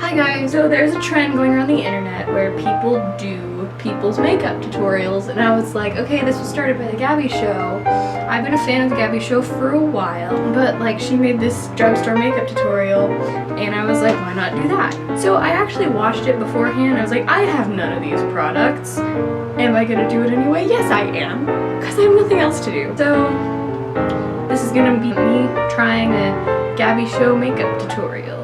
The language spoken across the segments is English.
Hi guys! So there's a trend going around the internet where people do people's makeup tutorials, and I was like, okay, this was started by the Gabbie Show. I've been a fan of the Gabbie Show for a while, but like she made this drugstore makeup tutorial and I was like, why not do that? So I actually watched it beforehand. I was like, I have none of these products. Am I gonna do it anyway? Yes, I am, because I have nothing else to do. So this is gonna be me trying a Gabbie Show makeup tutorial.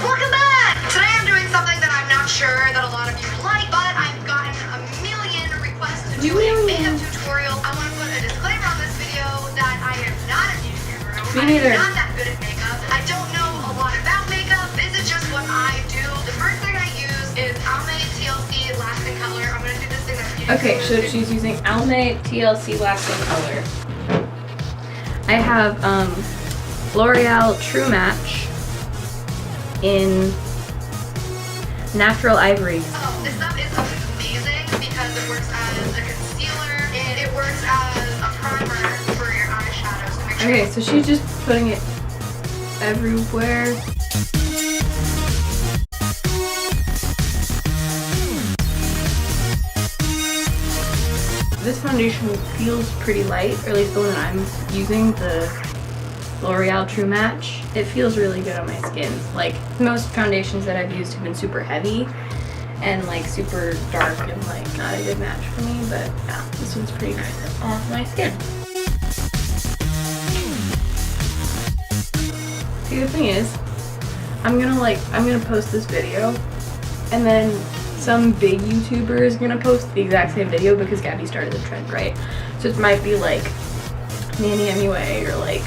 Welcome back! Today I'm doing something that I'm not sure that a lot of you like, but I've gotten a million requests to do a makeup tutorial. I want to put a disclaimer on this video that I am not a beauty guru. Me neither. I'm not that good at makeup. I don't know a lot about makeup. This is just what I do. The first thing I use is Almay TLC Lasting Color. I'm going to do this thing that's Okay, so she's using Almay TLC Lasting Color. I have L'Oreal True Match in Natural Ivory. Oh, this stuff is amazing because it works as a concealer and it works as a primer for your eyeshadows to make sure. Okay, so she's just putting it everywhere. This foundation feels pretty light, or at least the one that I'm using, the L'Oreal True Match. It feels really good on my skin. Like, most foundations that I've used have been super heavy and like super dark and like not a good match for me, but yeah, this one's pretty nice on my skin. See, the thing is, I'm gonna post this video and then some big YouTuber is gonna post the exact same video because Gabbie started the trend, right? So it might be like Nanny MUA or like,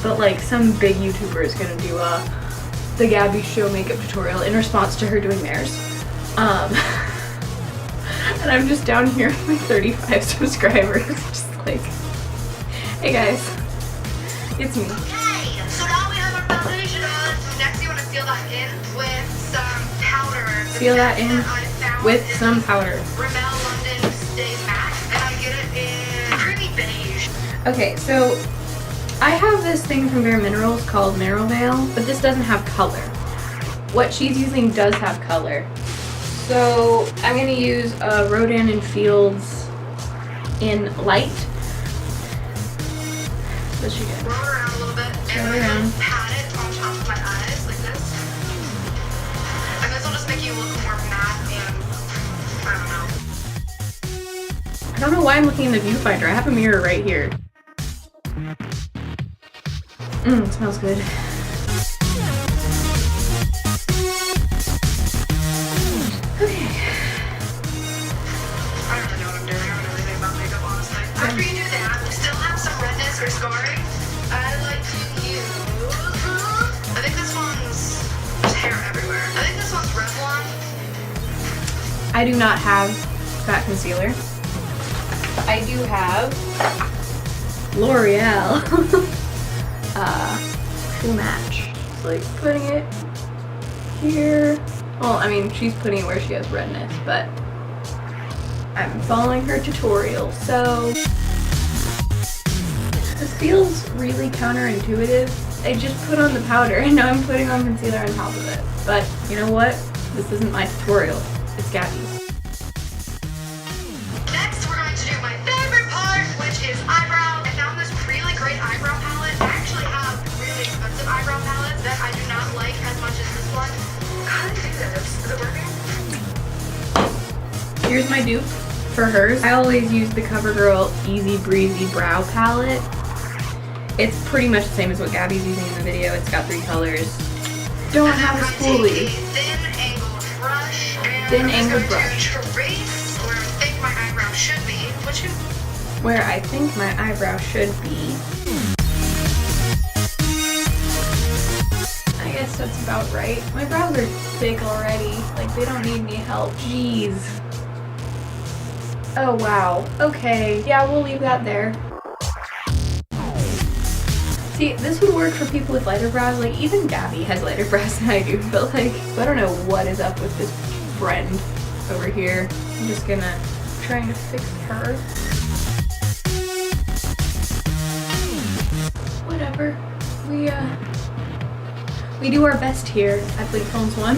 but like some big YouTuber is gonna do the Gabbie Show makeup tutorial in response to her doing theirs. And I'm just down here with my 35 subscribers, just like, hey guys, it's me. Okay, so now we have our foundation on. Next you want to seal that in with some powder. Seal that in with some powder. Rimmel London Stay Matte, and I get it in creamy beige. Okay, so I have this thing from Bare Minerals called Mineral Veil, but this doesn't have color. What she's using does have color. So I'm going to use Rodan and Fields in Light. What's she doing? Roll it around a little bit, and then pat it on top of my eyes like this. And this will just make you look more matte and, I don't know. I don't know why I'm looking in the viewfinder. I have a mirror right here. It smells good. Okay. I don't really know what I'm doing. I don't know anything about makeup, honestly. After you do that, we still have some redness or scarring. I like to use, I think this one's, there's hair everywhere. I think this one's Revlon. I do not have that concealer. I do have L'Oreal True Match. It's like putting it here. Well, I mean, she's putting it where she has redness, but I'm following her tutorial, so this feels really counterintuitive. I just put on the powder and now I'm putting on concealer on top of it. But you know what? This isn't my tutorial. It's Gabbie's. Next, we're going to do my favorite part, which is eyebrow. I found this really great eyebrow palette. I actually have really expensive eyebrow palettes that I do not like as much as this one. How do you do this? Is it working? Here's my dupe for hers. I always use the CoverGirl Easy Breezy Brow Palette. It's pretty much the same as what Gabbie's using in the video. It's got 3 colors. Don't have a spoolie. Thin angled brush. Thin angled brush. To trace where I think my eyebrow should be. Where I think my eyebrow should be. I guess that's about right. My brows are thick already. Like, they don't need any help. Jeez. Oh, wow. Okay. Yeah, we'll leave that there. See, this would work for people with lighter brows. Like, even Gabbie has lighter brows than I do. But, like, I don't know what is up with this friend over here. I'm just gonna trying to fix her. Whatever. We do our best here at Blink Films 1.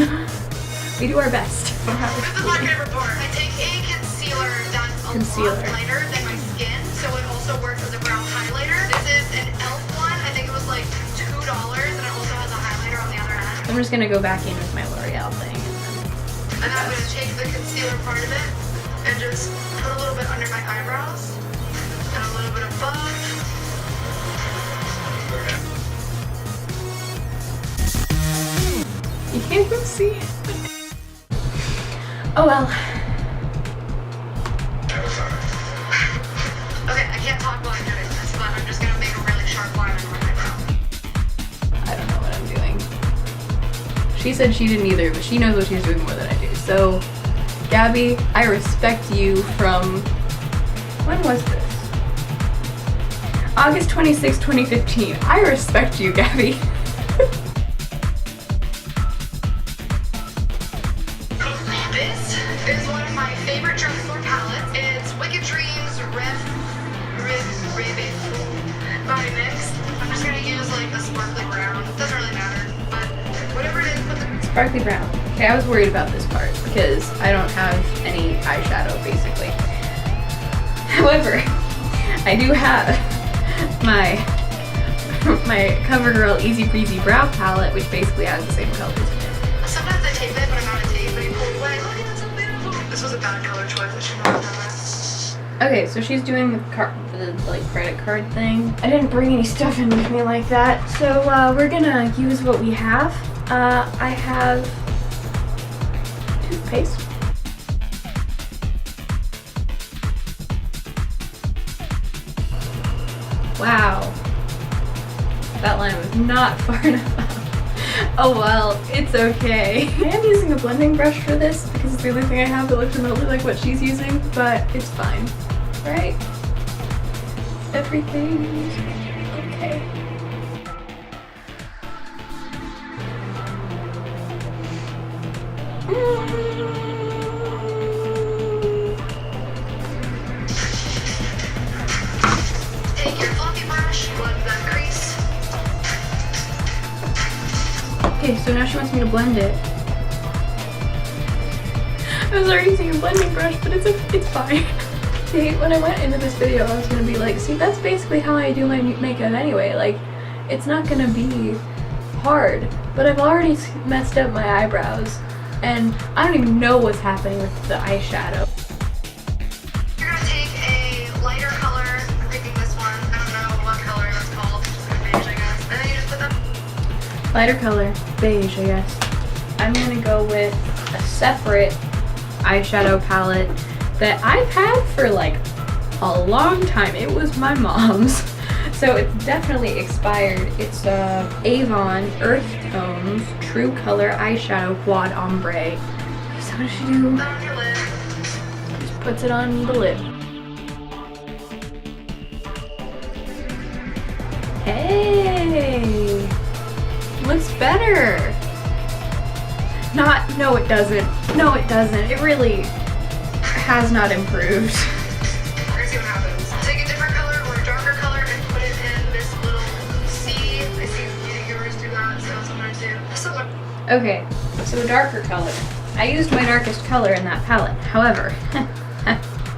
We do our best. This is my favorite part. I take a concealer that's a lot lighter than my skin, so it also works as a brow highlighter. This is an e.l.f. one. I think it was like $2, and it also has a highlighter on the other end. I'm just gonna go back in with my L'Oreal thing. And I'm gonna take the concealer part of it and just put a little bit under my eyebrows and a little bit above. You can't even see it. Oh well. Okay, I can't talk while I'm doing this, but I'm just gonna make a really sharp line under my eyebrow. I don't know what I'm doing. She said she didn't either, but she knows what she's doing more than I do. So, Gabbie, I respect you from, when was this? August 26, 2015. I respect you, Gabbie. This is one of my favorite drugstore palettes. It's Wicked Dreams Ribbit by NYX. I'm just gonna use like a sparkly brown. Doesn't really matter, but whatever it is, put the Sparkly brown. Okay, I was worried about this part because I don't have any eyeshadow, basically. However, I do have my CoverGirl Easy Breezy Brow Palette, which basically has the same colors in it. Sometimes I tape it, but I'm out of tape, but you pull it away. Look, it's so beautiful. This was a bad color choice. I should not have done that. Okay, so she's doing the like credit card thing. I didn't bring any stuff in with me like that, so we're gonna use what we have. I have toothpaste. Wow, that line was not far enough up. Oh well, it's okay. I am using a blending brush for this because it's the only thing I have that looks remotely like what she's using, but it's fine, right? Everything's okay. Take your fluffy brush, blend that crease. Okay, so now she wants me to blend it. I was already using a blending brush, but it's fine. See, when I went into this video, I was gonna be like, see, that's basically how I do my makeup anyway. Like, it's not gonna be hard, but I've already messed up my eyebrows, and I don't even know what's happening with the eyeshadow. You're gonna take a lighter color. I'm picking this one. I don't know what color that's called. Just like beige, I guess. And then you just put that. Lighter color, beige, I guess. I'm gonna go with a separate eyeshadow palette that I've had for like a long time. It was my mom's, so it's definitely expired. It's Avon Earth Tones True Color Eyeshadow Quad Ombre. So what does she do? Put that on your lid. Just puts it on the lid. Hey, looks better. No it doesn't. No it doesn't. It really has not improved. We're gonna see what happens. Take a different color or a darker color and put it in this little C. I see YouTubers do that, so that's what I'm gonna do. So Okay, so a darker color. I used my darkest color in that palette. However,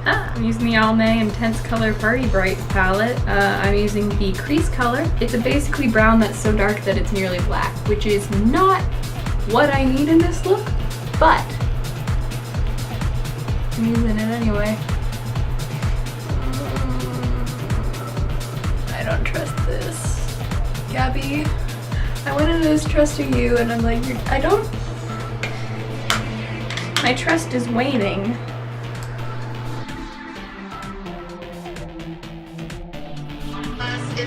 I'm using the Almay Intense Color Party Bright palette. I'm using the crease color. It's a basically brown that's so dark that it's nearly black, which is not what I need in this look, but I'm using it anyway. I don't trust this. Gabbie, I went into this trusting you and I'm like, my trust is waning.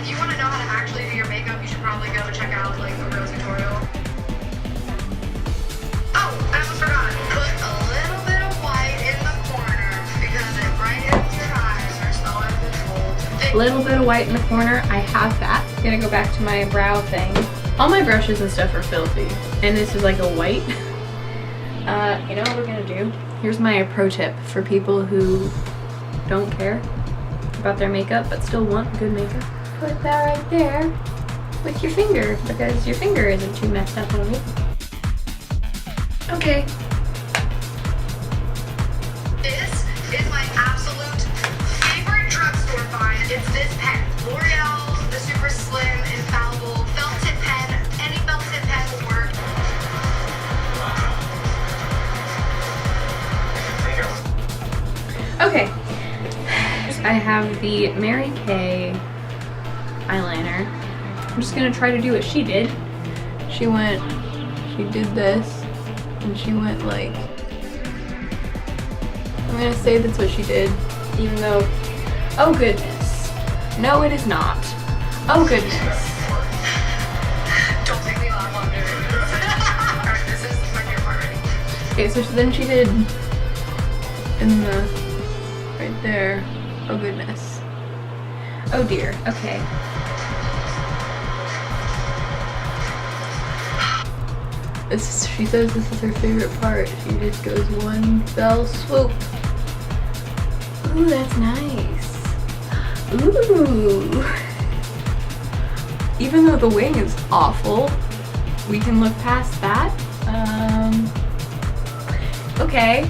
if you want to know how to actually do your makeup, you should probably go check out like a real tutorial. Oh, I almost forgot. Put a little bit of white in the corner because it brightens your eyes or so I've been told. A little bit of white in the corner, I have that. I'm gonna go back to my brow thing. All my brushes and stuff are filthy, and this is like a white. You know what we're gonna do? Here's my pro tip for people who don't care about their makeup but still want good makeup. Put that right there. with your finger because your finger isn't too messed up on me. Okay. This is my absolute favorite drugstore find. It's this pen. L'Oreal, the super slim, infallible felt tip pen. Any felt tip pen will work. Okay. I have the Mary Kay eyeliner. I'm just gonna try to do what she did. She did this, and she went like, I'm gonna say that's what she did, even though, oh goodness. No, it is not. Oh goodness. Don't make me laugh on it. Alright, this is my favorite part already. Okay, so then she did in the, right there. Oh goodness. Oh dear, okay. She says this is her favorite part. She just goes one fell swoop. Ooh, that's nice. Ooh. Even though the wing is awful, we can look past that. Okay.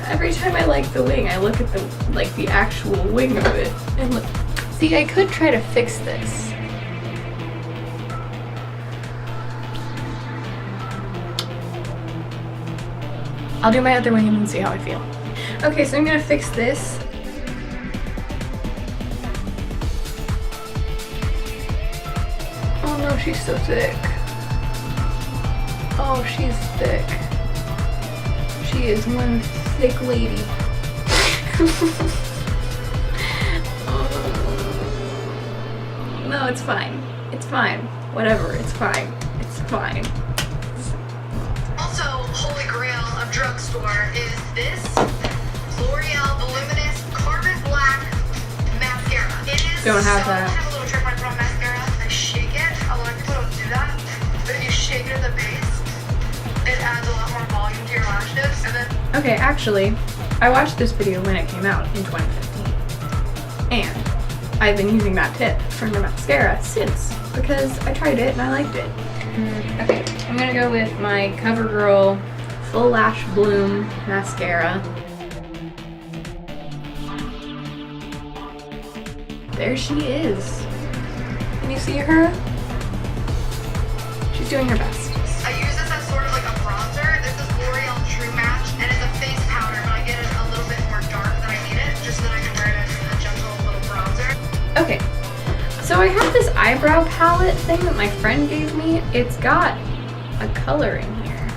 Every time I like the wing, I look at the actual wing of it and look. See, I could try to fix this. I'll do my other wing and then see how I feel. Okay, so I'm gonna fix this. Oh no, she's so thick. Oh, she's thick. She is one thick lady. No, it's fine. It's fine. Whatever, it's fine. It's fine. Also, holy grail of drugstore is this L'Oreal Voluminous Carbon Black Mascara. It is Don't have so, that. I have a little trick when I put on mascara. I shake it. A lot of people don't do that. But if you shake it at the base, it adds a lot more volume to your lashes. And then Okay, actually, I watched this video when it came out in 2015. And I've been using that tip for my mascara since because I tried it and I liked it. Okay, I'm gonna go with my CoverGirl Full Lash Bloom mascara. There she is. Can you see her? She's doing her best. I use this as sort of like a bronzer. This is L'Oreal True Match, and it's a face powder, but I get it a little bit more dark than I need it, just so that I can wear it as a gentle little bronzer. Okay, so I have this eyebrow palette thing that my friend gave me. It's got a color in here.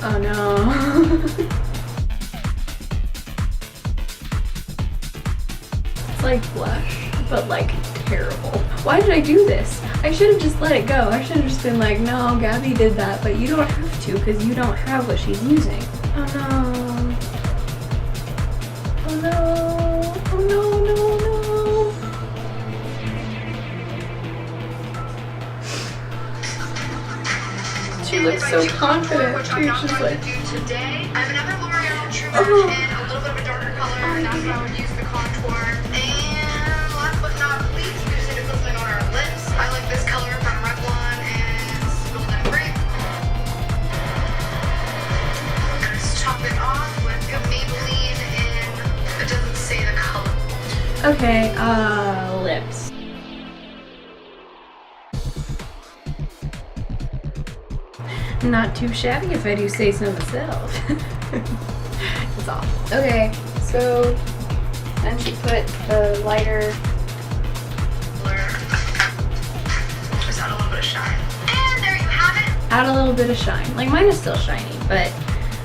Oh no. It's like blush, but like terrible. Why did I do this? I should have just let it go. I should have just been like, no, Gabbie did that, but you don't have to because you don't have what she's using. Oh no. Oh no. Oh no, no, no. She looks so confident. Which I'm She's not just going like, to do today. I have another L'Oreal True Match in a little bit of a darker color, and that's how I would use the contour. And last but not least, we just need to put something on our lips. I like this color from Revlon, and it's Golden Grape. I'm gonna top it off with a Maybelline in, it doesn't say the color. okay, lips. Not too shabby if I do say so myself. It's awful. Okay, so then she put the lighter. Just add a little bit of shine. And there you have it. Add a little bit of shine. Like mine is still shiny, but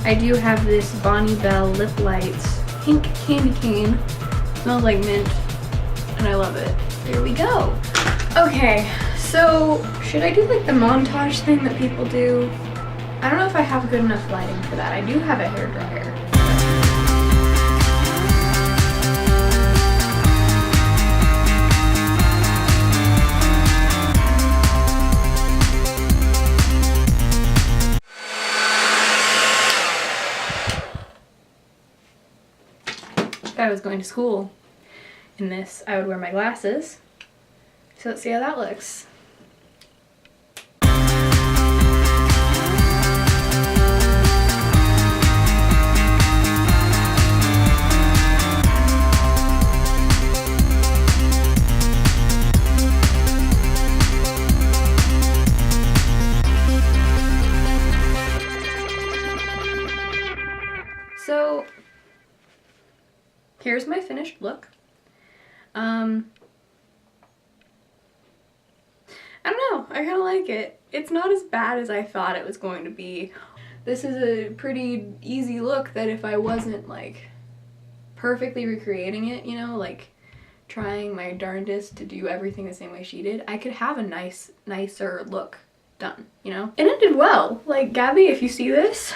I do have this Bonnie Bell Lip Lights pink candy cane. Smells like mint, and I love it. There we go. Okay, so should I do like the montage thing that people do? I don't know if I have good enough lighting for that. I do have a hairdryer. Guy was going to school. In this, I would wear my glasses. So let's see how that looks. So here's my finished look. I don't know, I kind of like it. It's not as bad as I thought it was going to be. This is a pretty easy look that if I wasn't like perfectly recreating it, you know, like trying my darndest to do everything the same way she did, I could have a nicer look done, you know? And it did well. Like, Gabbie, if you see this,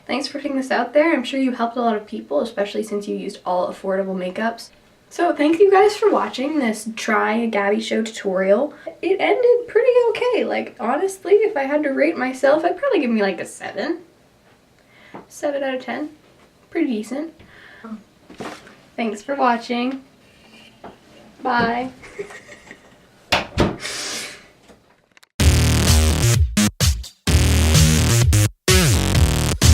thanks for putting this out there. I'm sure you helped a lot of people, especially since you used all affordable makeups. So thank you guys for watching this Try a Gabbie Show tutorial. It ended pretty okay. Like, honestly, if I had to rate myself, I'd probably give me like a 7. 7 out of 10. Pretty decent. Thanks for watching. Bye.